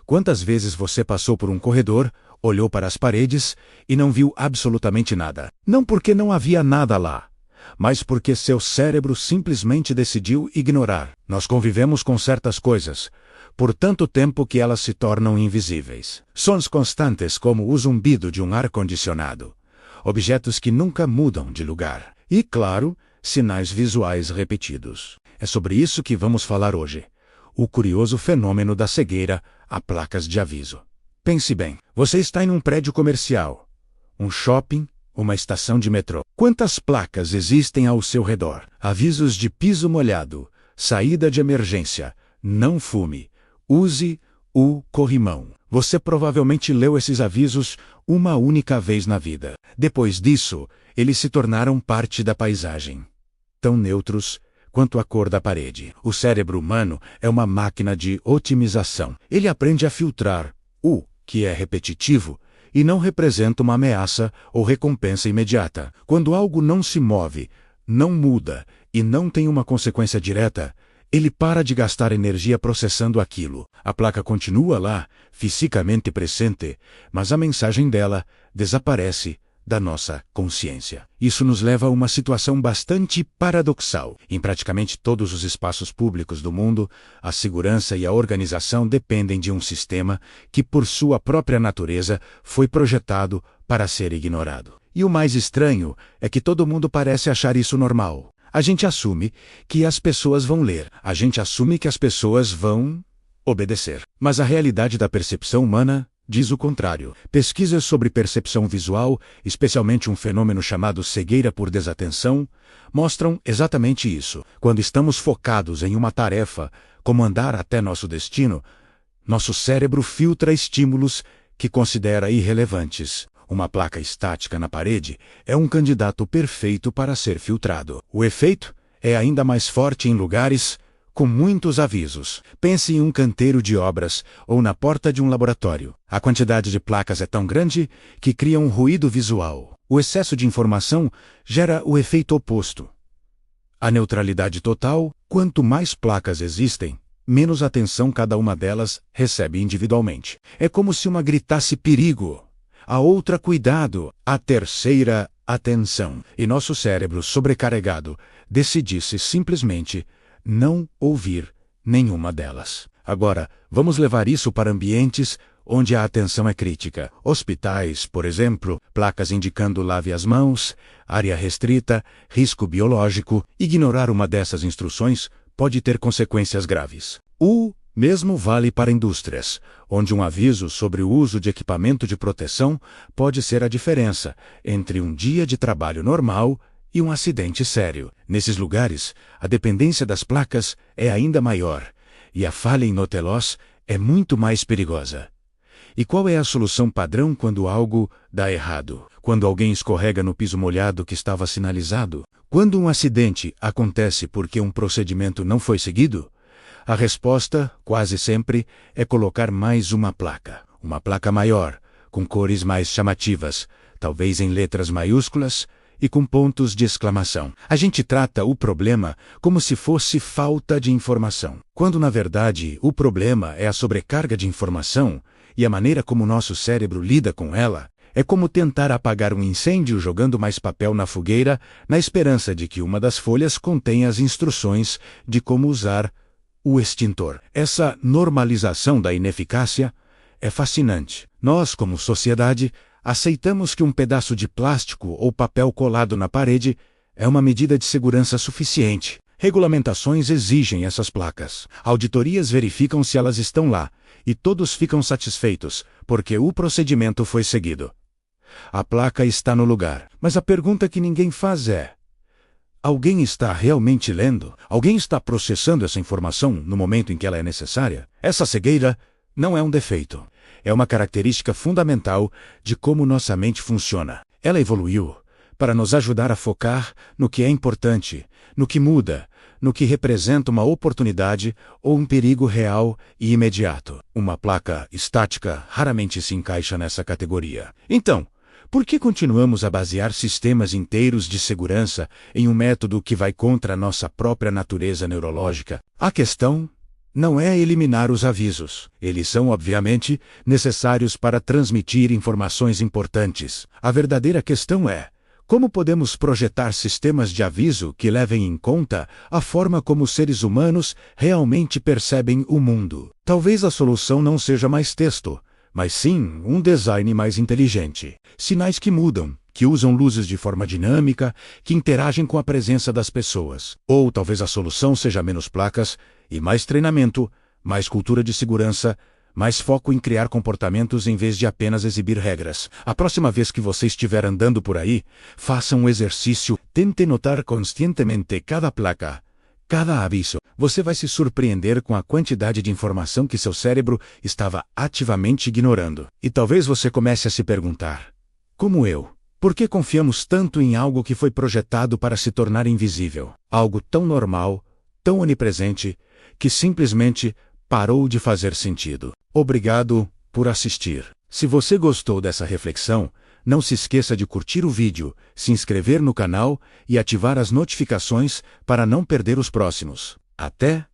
Quantas vezes você passou por um corredor, olhou para as paredes e não viu absolutamente nada? Não porque não havia nada lá, mas porque seu cérebro simplesmente decidiu ignorar. Nós convivemos com certas coisas por tanto tempo que elas se tornam invisíveis. Sons constantes como o zumbido de um ar-condicionado, objetos que nunca mudam de lugar e, claro, sinais visuais repetidos. É sobre isso que vamos falar hoje. O curioso fenômeno da cegueira a placas de aviso. Pense bem, você está em um prédio comercial, um shopping, uma estação de metrô. Quantas placas existem ao seu redor? Avisos de piso molhado, saída de emergência, não fume, use o corrimão. Você provavelmente leu esses avisos uma única vez na vida. Depois disso, eles se tornaram parte da paisagem, tão neutros quanto a cor da parede. O cérebro humano é uma máquina de otimização. Ele aprende a filtrar o que é repetitivo e não representa uma ameaça ou recompensa imediata. Quando algo não se move, não muda e não tem uma consequência direta, ele para de gastar energia processando aquilo. A placa continua lá, fisicamente presente, mas a mensagem dela desaparece da nossa consciência. Isso nos leva a uma situação bastante paradoxal. Em praticamente todos os espaços públicos do mundo, a segurança e a organização dependem de um sistema que, por sua própria natureza, foi projetado para ser ignorado. E o mais estranho é que todo mundo parece achar isso normal. A gente assume que as pessoas vão ler. A gente assume que as pessoas vão obedecer. Mas a realidade da percepção humana diz o contrário. Pesquisas sobre percepção visual, especialmente um fenômeno chamado cegueira por desatenção, mostram exatamente isso. Quando estamos focados em uma tarefa, como andar até nosso destino, nosso cérebro filtra estímulos que considera irrelevantes. Uma placa estática na parede é um candidato perfeito para ser filtrado. O efeito é ainda mais forte em lugares com muitos avisos. Pense em um canteiro de obras ou na porta de um laboratório. A quantidade de placas é tão grande que cria um ruído visual. O excesso de informação gera o efeito oposto. A neutralidade total, quanto mais placas existem, menos atenção cada uma delas recebe individualmente. É como se uma gritasse perigo, a outra cuidado, a terceira atenção. E nosso cérebro sobrecarregado decidisse simplesmente não ouvir nenhuma delas. Agora, vamos levar isso para ambientes onde a atenção é crítica. Hospitais, por exemplo, placas indicando lave as mãos, área restrita, risco biológico. Ignorar uma dessas instruções pode ter consequências graves. O mesmo vale para indústrias, onde um aviso sobre o uso de equipamento de proteção pode ser a diferença entre um dia de trabalho normal e um acidente sério. Nesses lugares, a dependência das placas é ainda maior e a falha ineloquente é muito mais perigosa. E qual é a solução padrão quando algo dá errado? Quando alguém escorrega no piso molhado que estava sinalizado? Quando um acidente acontece porque um procedimento não foi seguido? A resposta, quase sempre, é colocar mais uma placa maior, com cores mais chamativas, talvez em letras maiúsculas e com pontos de exclamação. A gente trata o problema como se fosse falta de informação, quando na verdade o problema é a sobrecarga de informação e a maneira como nosso cérebro lida com ela. É como tentar apagar um incêndio jogando mais papel na fogueira, na esperança de que uma das folhas contenha as instruções de como usar o extintor. Essa normalização da ineficácia é fascinante. Nós, como sociedade, aceitamos que um pedaço de plástico ou papel colado na parede é uma medida de segurança suficiente. Regulamentações exigem essas placas. Auditorias verificam se elas estão lá, e todos ficam satisfeitos, porque o procedimento foi seguido. A placa está no lugar. Mas a pergunta que ninguém faz é: alguém está realmente lendo? Alguém está processando essa informação no momento em que ela é necessária? Essa cegueira não é um defeito. É uma característica fundamental de como nossa mente funciona. Ela evoluiu para nos ajudar a focar no que é importante, no que muda, no que representa uma oportunidade ou um perigo real e imediato. Uma placa estática raramente se encaixa nessa categoria. Então, por que continuamos a basear sistemas inteiros de segurança em um método que vai contra a nossa própria natureza neurológica? A questão não é eliminar os avisos. Eles são, obviamente, necessários para transmitir informações importantes. A verdadeira questão é: como podemos projetar sistemas de aviso que levem em conta a forma como os seres humanos realmente percebem o mundo? Talvez a solução não seja mais texto, mas sim um design mais inteligente. Sinais que mudam, que usam luzes de forma dinâmica, que interagem com a presença das pessoas. Ou talvez a solução seja menos placas e mais treinamento, mais cultura de segurança, mais foco em criar comportamentos em vez de apenas exibir regras. A próxima vez que você estiver andando por aí, faça um exercício. Tente notar conscientemente cada placa, cada aviso. Você vai se surpreender com a quantidade de informação que seu cérebro estava ativamente ignorando. E talvez você comece a se perguntar: como eu? Por que confiamos tanto em algo que foi projetado para se tornar invisível? Algo tão normal, tão onipresente, que simplesmente parou de fazer sentido. Obrigado por assistir. Se você gostou dessa reflexão, não se esqueça de curtir o vídeo, se inscrever no canal e ativar as notificações para não perder os próximos. Até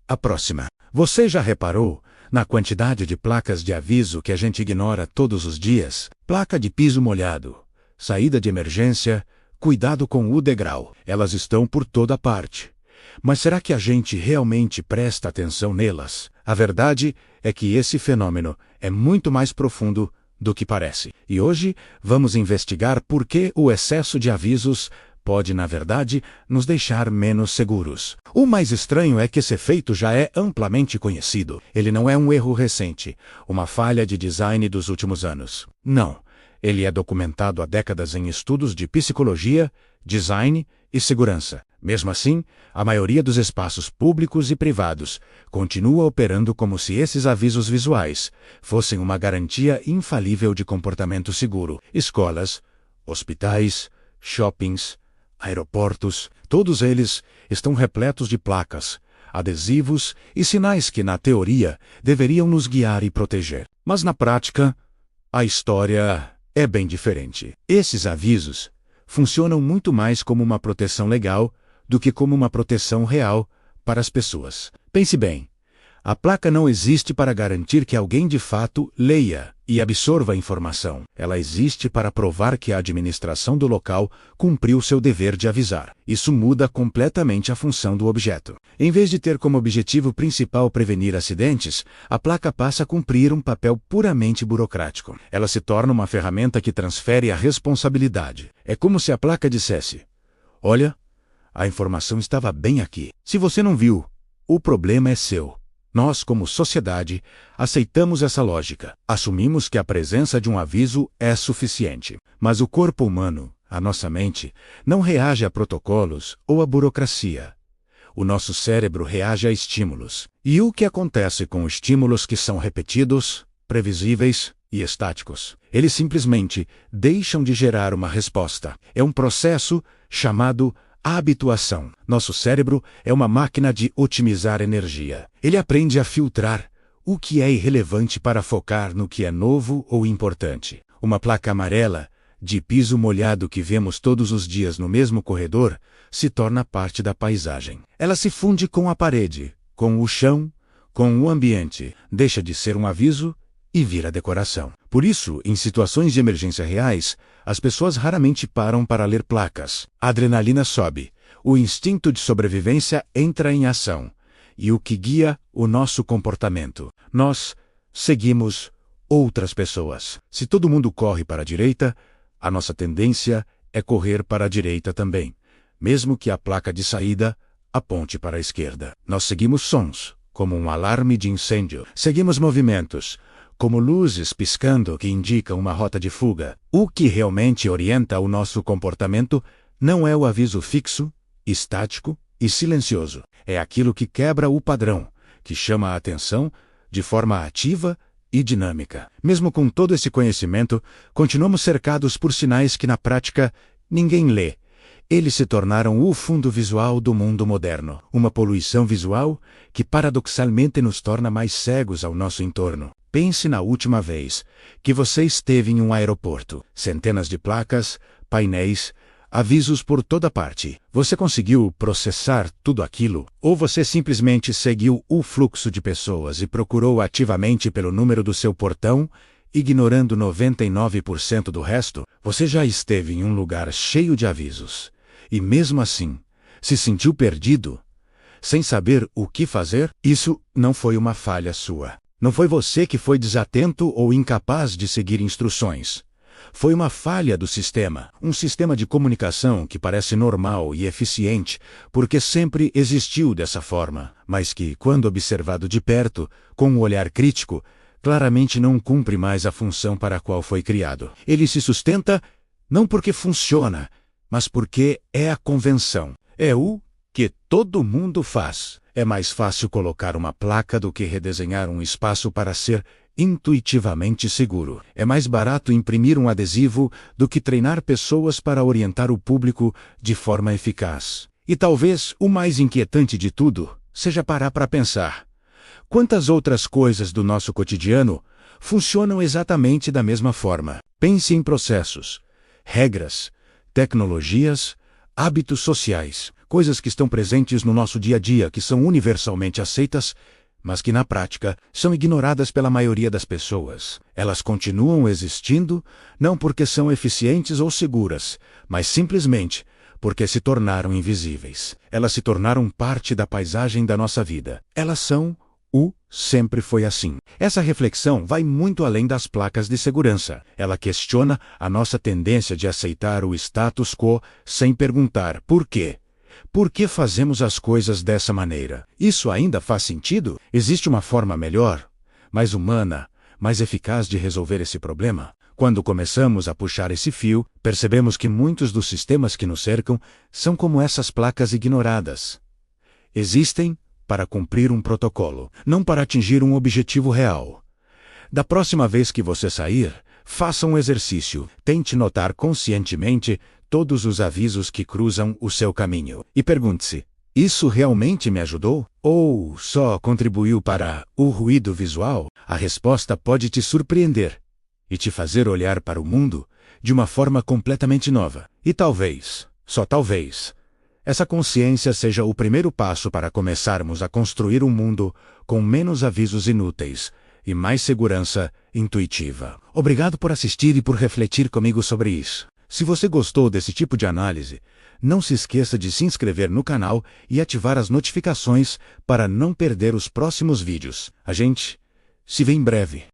a próxima! Você já reparou na quantidade de placas de aviso que a gente ignora todos os dias? Placa de piso molhado, saída de emergência, cuidado com o degrau. Elas estão por toda parte. Mas será que a gente realmente presta atenção nelas? A verdade é que esse fenômeno é muito mais profundo do que parece. E hoje vamos investigar por que o excesso de avisos pode, na verdade, nos deixar menos seguros. O mais estranho é que esse efeito já é amplamente conhecido. Ele não é um erro recente, uma falha de design dos últimos anos. Não. Ele é documentado há décadas em estudos de psicologia, design e segurança. Mesmo assim, a maioria dos espaços públicos e privados continua operando como se esses avisos visuais fossem uma garantia infalível de comportamento seguro. Escolas, hospitais, shoppings, aeroportos, todos eles estão repletos de placas, adesivos e sinais que, na teoria, deveriam nos guiar e proteger. Mas na prática, a história é bem diferente. Esses avisos funcionam muito mais como uma proteção legal do que como uma proteção real para as pessoas. Pense bem, a placa não existe para garantir que alguém de fato leia e absorva a informação. Ela existe para provar que a administração do local cumpriu seu dever de avisar. Isso muda completamente a função do objeto. Em vez de ter como objetivo principal prevenir acidentes, a placa passa a cumprir um papel puramente burocrático. Ela se torna uma ferramenta que transfere a responsabilidade. É como se a placa dissesse: olha, a informação estava bem aqui. Se você não viu, o problema é seu. Nós, como sociedade, aceitamos essa lógica. Assumimos que a presença de um aviso é suficiente. Mas o corpo humano, a nossa mente, não reage a protocolos ou a burocracia. O nosso cérebro reage a estímulos. E o que acontece com estímulos que são repetidos, previsíveis e estáticos? Eles simplesmente deixam de gerar uma resposta. É um processo chamado habituação. Nosso cérebro é uma máquina de otimizar energia. Ele aprende a filtrar o que é irrelevante para focar no que é novo ou importante. Uma placa amarela, de piso molhado que vemos todos os dias no mesmo corredor, se torna parte da paisagem. Ela se funde com a parede, com o chão, com o ambiente. Deixa de ser um aviso e vira decoração. Por isso, em situações de emergência reais, as pessoas raramente param para ler placas. A adrenalina sobe, o instinto de sobrevivência entra em ação, e o que guia o nosso comportamento? Nós seguimos outras pessoas. Se todo mundo corre para a direita, a nossa tendência é correr para a direita também, mesmo que a placa de saída aponte para a esquerda. Nós seguimos sons, como um alarme de incêndio. Seguimos movimentos, como luzes piscando que indicam uma rota de fuga. O que realmente orienta o nosso comportamento não é o aviso fixo, estático e silencioso. É aquilo que quebra o padrão, que chama a atenção de forma ativa e dinâmica. Mesmo com todo esse conhecimento, continuamos cercados por sinais que na prática ninguém lê. Eles se tornaram o fundo visual do mundo moderno. Uma poluição visual que paradoxalmente nos torna mais cegos ao nosso entorno. Pense na última vez que você esteve em um aeroporto. Centenas de placas, painéis, Avisos por toda parte. Você conseguiu processar tudo aquilo? Ou você simplesmente seguiu o fluxo de pessoas e procurou ativamente pelo número do seu portão, ignorando 99% do resto? Você já esteve em um lugar cheio de avisos e, mesmo assim, se sentiu perdido, sem saber o que fazer? Isso não foi uma falha sua. Não foi você que foi desatento ou incapaz de seguir instruções. Foi uma falha do sistema, um sistema de comunicação que parece normal e eficiente porque sempre existiu dessa forma, mas que, quando observado de perto, com um olhar crítico, claramente não cumpre mais a função para a qual foi criado. Ele se sustenta não porque funciona, mas porque é a convenção. É o que todo mundo faz. É mais fácil colocar uma placa do que redesenhar um espaço para ser intuitivamente seguro. É mais barato imprimir um adesivo do que treinar pessoas para orientar o público de forma eficaz. E talvez o mais inquietante de tudo seja parar para pensar. Quantas outras coisas do nosso cotidiano funcionam exatamente da mesma forma? Pense em processos, regras, tecnologias, hábitos sociais, coisas que estão presentes no nosso dia a dia, que são universalmente aceitas, mas que na prática são ignoradas pela maioria das pessoas. Elas continuam existindo, não porque são eficientes ou seguras, mas simplesmente porque se tornaram invisíveis. Elas se tornaram parte da paisagem da nossa vida. Elas são sempre foi assim. Essa reflexão vai muito além das placas de segurança. Ela questiona a nossa tendência de aceitar o status quo sem perguntar por quê. Por que fazemos as coisas dessa maneira? Isso ainda faz sentido? Existe uma forma melhor, mais humana, mais eficaz de resolver esse problema? Quando começamos a puxar esse fio, percebemos que muitos dos sistemas que nos cercam são como essas placas ignoradas. Existem para cumprir um protocolo, não para atingir um objetivo real. Da próxima vez que você sair, faça um exercício. Tente notar conscientemente todos os avisos que cruzam o seu caminho. E pergunte-se: isso realmente me ajudou? Ou só contribuiu para o ruído visual? A resposta pode te surpreender e te fazer olhar para o mundo de uma forma completamente nova. E talvez, só talvez, essa consciência seja o primeiro passo para começarmos a construir um mundo com menos avisos inúteis e mais segurança intuitiva. Obrigado por assistir e por refletir comigo sobre isso. Se você gostou desse tipo de análise, não se esqueça de se inscrever no canal e ativar as notificações para não perder os próximos vídeos. A gente se vê em breve.